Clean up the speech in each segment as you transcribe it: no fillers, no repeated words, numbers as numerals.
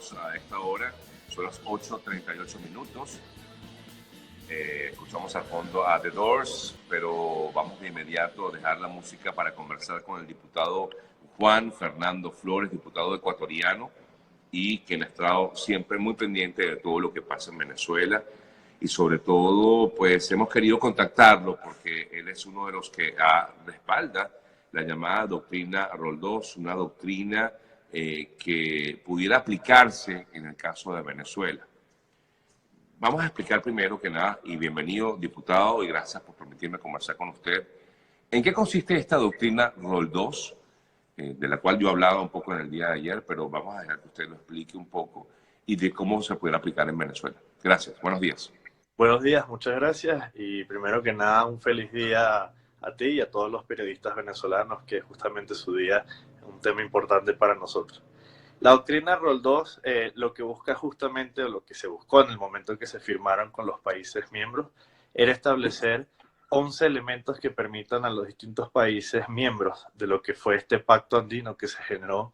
bienvenidos a esta hora. Son las 8:38. Escuchamos al fondo a The Doors, pero vamos de inmediato a dejar la música para conversar con el diputado Juan Fernando Flores, diputado ecuatoriano, y quien ha estado siempre muy pendiente de todo lo que pasa en Venezuela. Y sobre todo, pues hemos querido contactarlo porque él es uno de los que respalda la llamada doctrina Roldós, una doctrina que pudiera aplicarse en el caso de Venezuela. Vamos a explicar primero que nada, y bienvenido diputado, y gracias por permitirme conversar con usted. ¿En qué consiste esta doctrina Roldós, de la cual yo hablaba un poco en el día de ayer, pero vamos a dejar que usted lo explique un poco y de cómo se puede aplicar en Venezuela? Gracias, buenos días. Buenos días, muchas gracias y primero que nada un feliz día a ti y a todos los periodistas venezolanos, que justamente su día es un tema importante para nosotros. La doctrina Roldós lo que busca justamente, o lo que se buscó en el momento en que se firmaron con los países miembros, era establecer 11 elementos que permitan a los distintos países miembros de lo que fue este pacto andino que se generó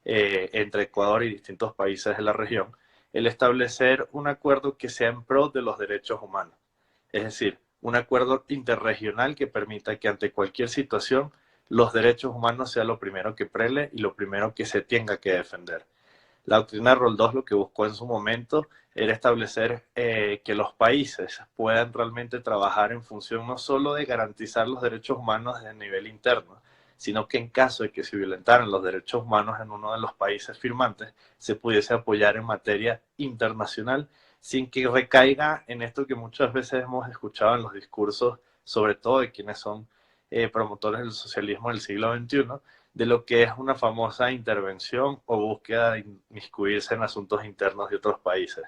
entre Ecuador y distintos países de la región, el establecer un acuerdo que sea en pro de los derechos humanos. Es decir, un acuerdo interregional que permita que ante cualquier situación los derechos humanos sea lo primero que prele y lo primero que se tenga que defender. La doctrina Roldós lo que buscó en su momento era establecer que los países puedan realmente trabajar en función no solo de garantizar los derechos humanos a nivel interno, sino que en caso de que se violentaran los derechos humanos en uno de los países firmantes, se pudiese apoyar en materia internacional sin que recaiga en esto que muchas veces hemos escuchado en los discursos, sobre todo de quienes son promotores del socialismo del siglo XXI, de lo que es una famosa intervención o búsqueda de inmiscuirse en asuntos internos de otros países.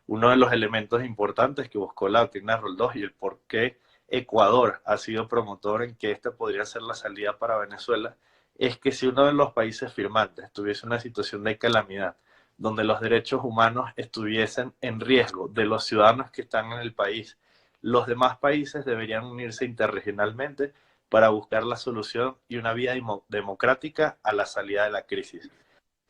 Uno de los elementos importantes que buscó la doctrina Roldós y el por qué Ecuador ha sido promotor en que esta podría ser la salida para Venezuela es que si uno de los países firmantes tuviese una situación de calamidad donde los derechos humanos estuviesen en riesgo de los ciudadanos que están en el país, los demás países deberían unirse interregionalmente para buscar la solución y una vía democrática a la salida de la crisis.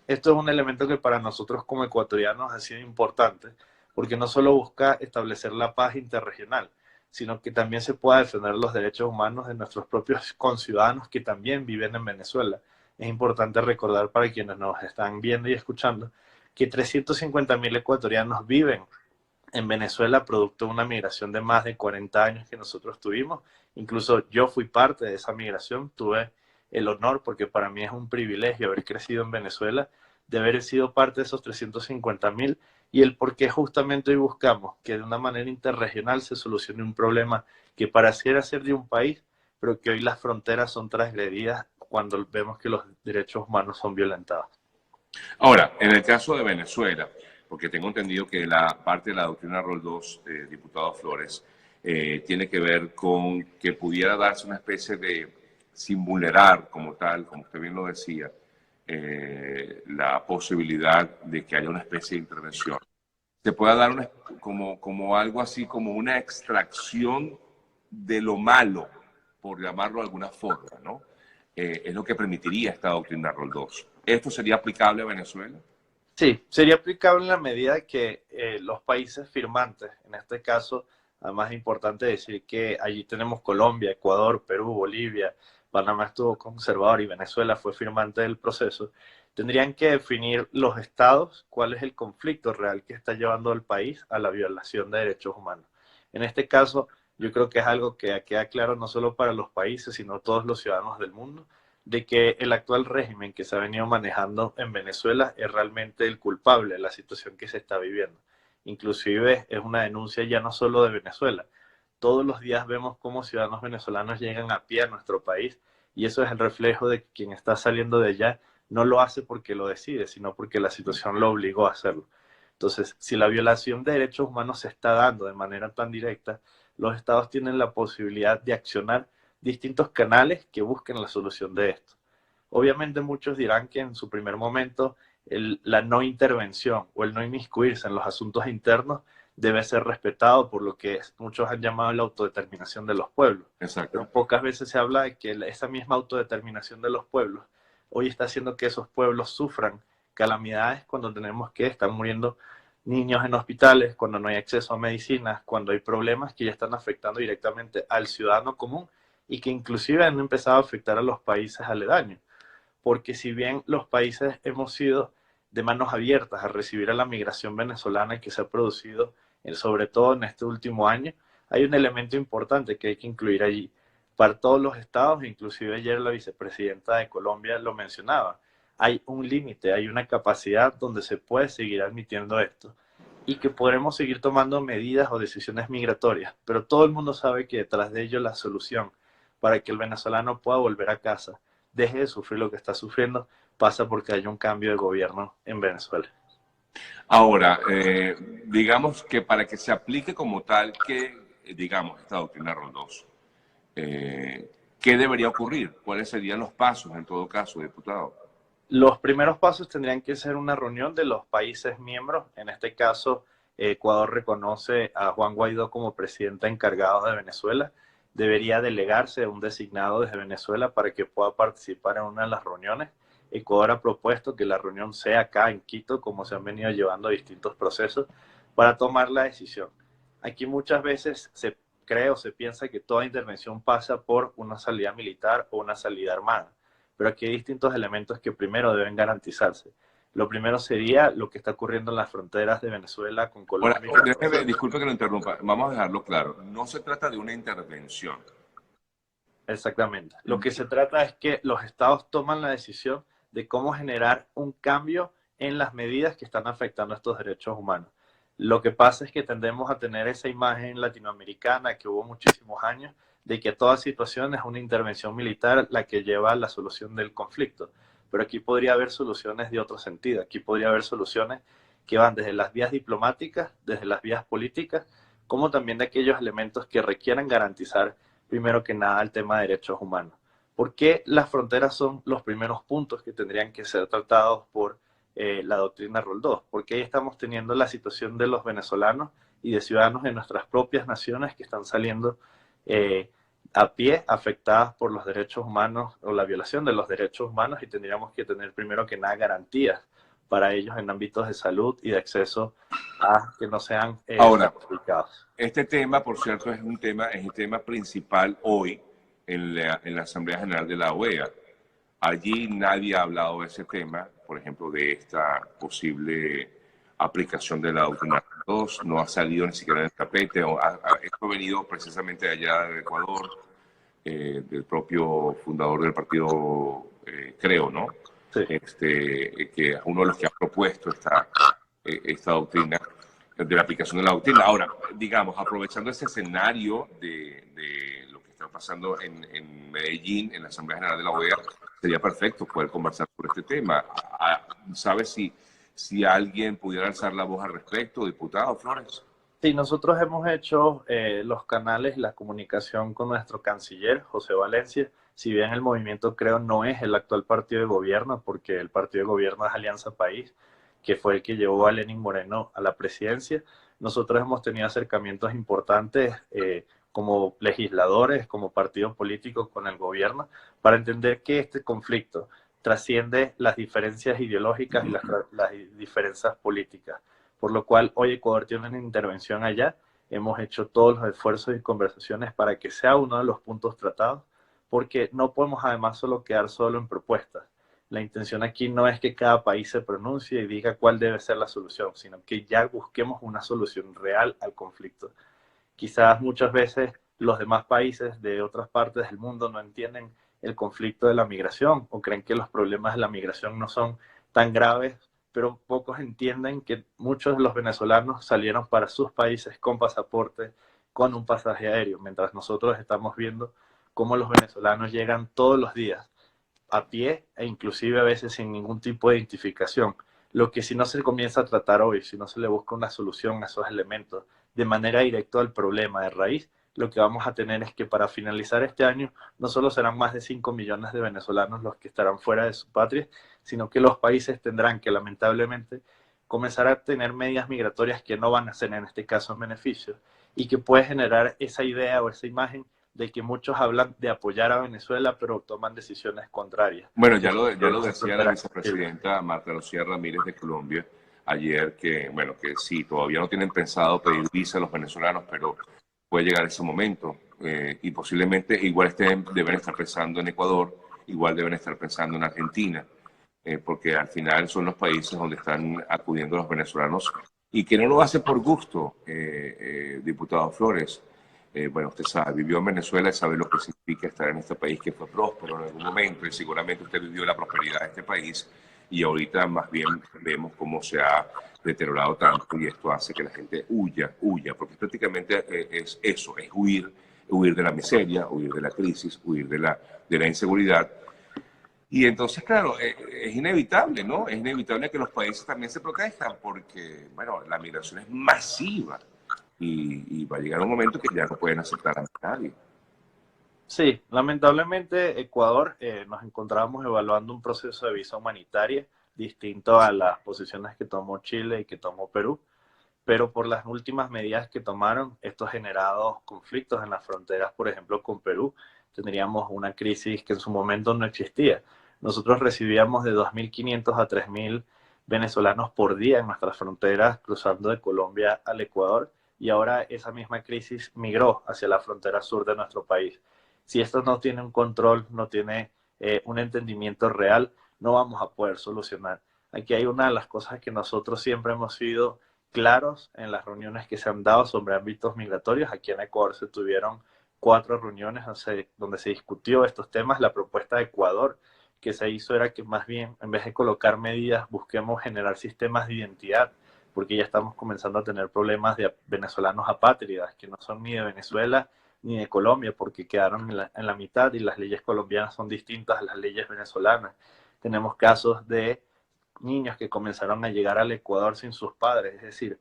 Esto es un elemento que para nosotros como ecuatorianos ha sido importante, porque no solo busca establecer la paz interregional, sino que también se pueda defender los derechos humanos de nuestros propios conciudadanos que también viven en Venezuela. Es importante recordar para quienes nos están viendo y escuchando que 350.000 ecuatorianos viven en Venezuela producto de una migración de más de 40 años que nosotros tuvimos. Incluso yo fui parte de esa migración, tuve el honor, porque para mí es un privilegio haber crecido en Venezuela, de haber sido parte de esos 350.000 y el por qué justamente hoy buscamos que de una manera interregional se solucione un problema que pareciera ser de un país, pero que hoy las fronteras son transgredidas cuando vemos que los derechos humanos son violentados. Ahora, en el caso de Venezuela, porque tengo entendido que la parte de la doctrina Roldós, diputado Flores, tiene que ver con que pudiera darse una especie de, sin vulnerar como tal, como usted bien lo decía, la posibilidad de que haya una especie de intervención. Se pueda dar como algo así, como una extracción de lo malo, por llamarlo de alguna forma, ¿no? Es lo que permitiría esta doctrina Roldós. ¿Esto sería aplicable a Venezuela? Sí, sería aplicable en la medida que los países firmantes, en este caso, además es importante decir que allí tenemos Colombia, Ecuador, Perú, Bolivia, Panamá estuvo conservador y Venezuela fue firmante del proceso, tendrían que definir los estados cuál es el conflicto real que está llevando al país a la violación de derechos humanos. En este caso, yo creo que es algo que queda claro no solo para los países, sino todos los ciudadanos del mundo, de que el actual régimen que se ha venido manejando en Venezuela es realmente el culpable de la situación que se está viviendo. Inclusive es una denuncia ya no solo de Venezuela. Todos los días vemos cómo ciudadanos venezolanos llegan a pie a nuestro país y eso es el reflejo de que quien está saliendo de allá no lo hace porque lo decide, sino porque la situación lo obligó a hacerlo. Entonces, si la violación de derechos humanos se está dando de manera tan directa, los estados tienen la posibilidad de accionar distintos canales que busquen la solución de esto. Obviamente muchos dirán que en su primer momento la no intervención o el no inmiscuirse en los asuntos internos debe ser respetado por lo que muchos han llamado la autodeterminación de los pueblos. Exacto. Pero pocas veces se habla de que esa misma autodeterminación de los pueblos hoy está haciendo que esos pueblos sufran calamidades cuando tenemos que están muriendo niños en hospitales, cuando no hay acceso a medicinas, cuando hay problemas que ya están afectando directamente al ciudadano común y que inclusive han empezado a afectar a los países aledaños. Porque si bien los países hemos sido de manos abiertas a recibir a la migración venezolana que se ha producido, sobre todo en este último año, hay un elemento importante que hay que incluir allí. Para todos los estados, inclusive ayer la vicepresidenta de Colombia lo mencionaba, hay un límite, hay una capacidad donde se puede seguir admitiendo esto y que podremos seguir tomando medidas o decisiones migratorias, pero todo el mundo sabe que detrás de ello la solución para que el venezolano pueda volver a casa, deje de sufrir lo que está sufriendo, pasa porque haya un cambio de gobierno en Venezuela. Ahora, digamos que para que se aplique como tal, digamos, esta doctrina Roldós, ¿qué debería ocurrir? ¿Cuáles serían los pasos en todo caso, diputado? Los primeros pasos tendrían que ser una reunión de los países miembros. En este caso, Ecuador reconoce a Juan Guaidó como presidente encargado de Venezuela. Debería delegarse un designado desde Venezuela para que pueda participar en una de las reuniones. Ecuador ha propuesto que la reunión sea acá en Quito, como se han venido llevando distintos procesos, para tomar la decisión. Aquí muchas veces se cree o se piensa que toda intervención pasa por una salida militar o una salida armada, pero aquí hay distintos elementos que primero deben garantizarse. Lo primero sería lo que está ocurriendo en las fronteras de Venezuela con Colombia. Ahora, disculpe que lo interrumpa, vamos a dejarlo claro, no se trata de una intervención. Exactamente. Lo que se trata es que los estados toman la decisión de cómo generar un cambio en las medidas que están afectando estos derechos humanos. Lo que pasa es que tendemos a tener esa imagen latinoamericana que hubo muchísimos años de que toda situación es una intervención militar la que lleva a la solución del conflicto. Pero aquí podría haber soluciones de otro sentido. Aquí podría haber soluciones que van desde las vías diplomáticas, desde las vías políticas, como también de aquellos elementos que requieran garantizar, primero que nada, el tema de derechos humanos. ¿Por qué las fronteras son los primeros puntos que tendrían que ser tratados por la doctrina Roldós? Porque ahí estamos teniendo la situación de los venezolanos y de ciudadanos de nuestras propias naciones que están saliendo a pie afectadas por los derechos humanos o la violación de los derechos humanos, y tendríamos que tener primero que nada garantías para ellos en ámbitos de salud y de acceso a que no sean sacrificados. Este tema, por cierto, es el tema principal hoy en la Asamblea General de la OEA. Allí nadie ha hablado de ese tema, por ejemplo, de esta posible aplicación de la doctrina Roldós, no ha salido ni siquiera en el tapete. Esto ha venido precisamente allá de Ecuador, del propio fundador del partido, creo, ¿no? Sí. Que es uno de los que ha propuesto esta doctrina, de la aplicación de la doctrina. Ahora, digamos, aprovechando ese escenario de lo que está pasando en Medellín, en la Asamblea General de la OEA, sería perfecto poder conversar sobre este tema. ¿Sabes si alguien pudiera alzar la voz al respecto, diputado Flores? Sí, nosotros hemos hecho los canales, la comunicación con nuestro canciller, José Valencia. Si bien el movimiento, creo, no es el actual partido de gobierno, porque el partido de gobierno es Alianza País, que fue el que llevó a Lenín Moreno a la presidencia, nosotros hemos tenido acercamientos importantes como legisladores, como partidos políticos con el gobierno, para entender que este conflicto trasciende las diferencias ideológicas y las diferencias políticas. Por lo cual hoy Ecuador tiene una intervención allá, hemos hecho todos los esfuerzos y conversaciones para que sea uno de los puntos tratados, porque no podemos además solo quedar solo en propuestas. La intención aquí no es que cada país se pronuncie y diga cuál debe ser la solución, sino que ya busquemos una solución real al conflicto. Quizás muchas veces los demás países de otras partes del mundo no entienden el conflicto de la migración o creen que los problemas de la migración no son tan graves, pero pocos entienden que muchos de los venezolanos salieron para sus países con pasaporte, con un pasaje aéreo, mientras nosotros estamos viendo cómo los venezolanos llegan todos los días a pie e inclusive a veces sin ningún tipo de identificación. Lo que si no se comienza a tratar hoy, si no se le busca una solución a esos elementos de manera directa al problema de raíz, lo que vamos a tener es que para finalizar este año no solo serán más de 5 millones de venezolanos los que estarán fuera de su patria, sino que los países tendrán que lamentablemente comenzar a tener medidas migratorias que no van a ser en este caso en beneficio y que puede generar esa idea o esa imagen de que muchos hablan de apoyar a Venezuela, pero toman decisiones contrarias. Bueno, ya lo decía la vicepresidenta Marta Lucía Ramírez de Colombia ayer, que, bueno, que sí, todavía no tienen pensado pedir visa a los venezolanos, pero puede llegar ese momento y posiblemente igual deben estar pensando en Ecuador, igual deben estar pensando en Argentina, porque al final son los países donde están acudiendo los venezolanos y que no lo hacen por gusto, diputado Flores. Bueno, usted sabe, vivió en Venezuela y sabe lo que significa estar en este país que fue próspero en algún momento y seguramente usted vivió la prosperidad de este país y ahorita más bien vemos cómo se ha deteriorado tanto y esto hace que la gente huya, porque prácticamente es eso, es huir de la miseria, huir de la crisis, huir de la inseguridad. Y entonces, claro, es inevitable, ¿no? Es inevitable que los países también se protejan porque, bueno, la migración es masiva. Y va a llegar un momento que ya no pueden aceptar a nadie. Sí, lamentablemente Ecuador nos encontramos evaluando un proceso de visa humanitaria distinto a las posiciones que tomó Chile y que tomó Perú, pero por las últimas medidas que tomaron, esto ha generado conflictos en las fronteras, por ejemplo, con Perú. Tendríamos una crisis que en su momento no existía. Nosotros recibíamos de 2.500 a 3.000 venezolanos por día en nuestras fronteras, cruzando de Colombia al Ecuador, y ahora esa misma crisis migró hacia la frontera sur de nuestro país. Si esto no tiene un control, no tiene un entendimiento real, no vamos a poder solucionar. Aquí hay una de las cosas que nosotros siempre hemos sido claros en las reuniones que se han dado sobre ámbitos migratorios. Aquí en Ecuador se tuvieron 4 reuniones donde se discutió estos temas. La propuesta de Ecuador que se hizo era que más bien, en vez de colocar medidas, busquemos generar sistemas de identidad, porque ya estamos comenzando a tener problemas de venezolanos apátridas, que no son ni de Venezuela ni de Colombia, porque quedaron en la mitad y las leyes colombianas son distintas a las leyes venezolanas. Tenemos casos de niños que comenzaron a llegar al Ecuador sin sus padres, es decir,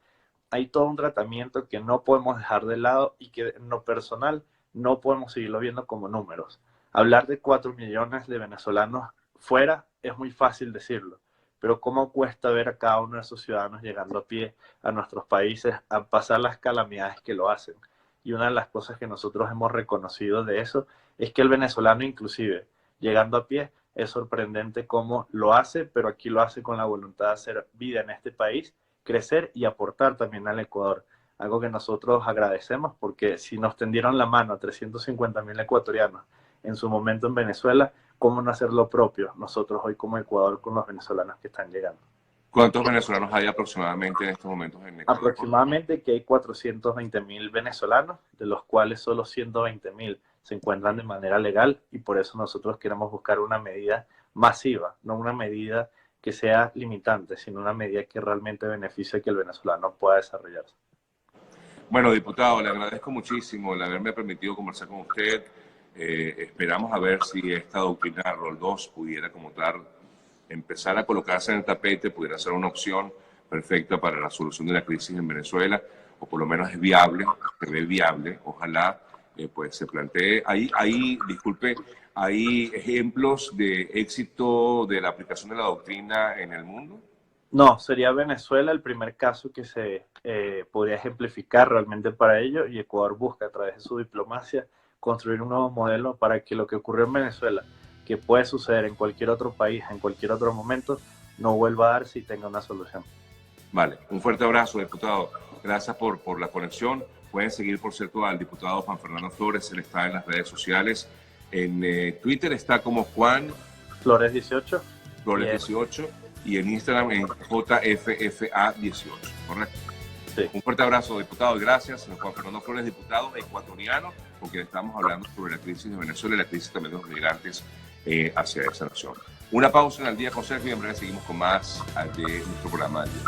hay todo un tratamiento que no podemos dejar de lado y que en lo personal no podemos seguirlo viendo como números. Hablar de 4 millones de venezolanos fuera es muy fácil decirlo, pero cómo cuesta ver a cada uno de esos ciudadanos llegando a pie a nuestros países a pasar las calamidades que lo hacen. Y una de las cosas que nosotros hemos reconocido de eso es que el venezolano inclusive llegando a pie es sorprendente cómo lo hace, pero aquí lo hace con la voluntad de hacer vida en este país, crecer y aportar también al Ecuador. Algo que nosotros agradecemos porque si nos tendieron la mano a 350.000 ecuatorianos en su momento en Venezuela, ¿cómo no hacer lo propio nosotros hoy como Ecuador con los venezolanos que están llegando? ¿Cuántos venezolanos hay aproximadamente en estos momentos en Ecuador? Aproximadamente que hay 420.000 venezolanos, de los cuales solo 120.000 se encuentran de manera legal y por eso nosotros queremos buscar una medida masiva, no una medida que sea limitante, sino una medida que realmente beneficie que el venezolano pueda desarrollarse. Bueno, diputado, le agradezco muchísimo el haberme permitido conversar con usted. Esperamos a ver si esta doctrina Rol 2 pudiera como tal empezar a colocarse en el tapete, pudiera ser una opción perfecta para la solución de la crisis en Venezuela, o por lo menos es viable, se ve viable, ojalá pues se plantee. Disculpe, ¿hay ejemplos de éxito de la aplicación de la doctrina en el mundo? No, sería Venezuela el primer caso que se podría ejemplificar realmente para ello y Ecuador busca a través de su diplomacia construir un nuevo modelo para que lo que ocurrió en Venezuela, que puede suceder en cualquier otro país, en cualquier otro momento, no vuelva a darse y tenga una solución. Vale, un fuerte abrazo, diputado. Gracias por la conexión. Pueden seguir, por cierto, al diputado Juan Fernando Flores. Él está en las redes sociales. En Twitter está como Juan Flores 18. Flores 18. Y en Instagram en JFFA18. ¿Correcto? Sí. Un fuerte abrazo, diputado. Gracias. Juan Fernando Flores, diputado ecuatoriano, porque estamos hablando sobre la crisis de Venezuela y la crisis también de los migrantes hacia esa nación. Una pausa en el día con Sergio y en breve seguimos con más de nuestro programa del día.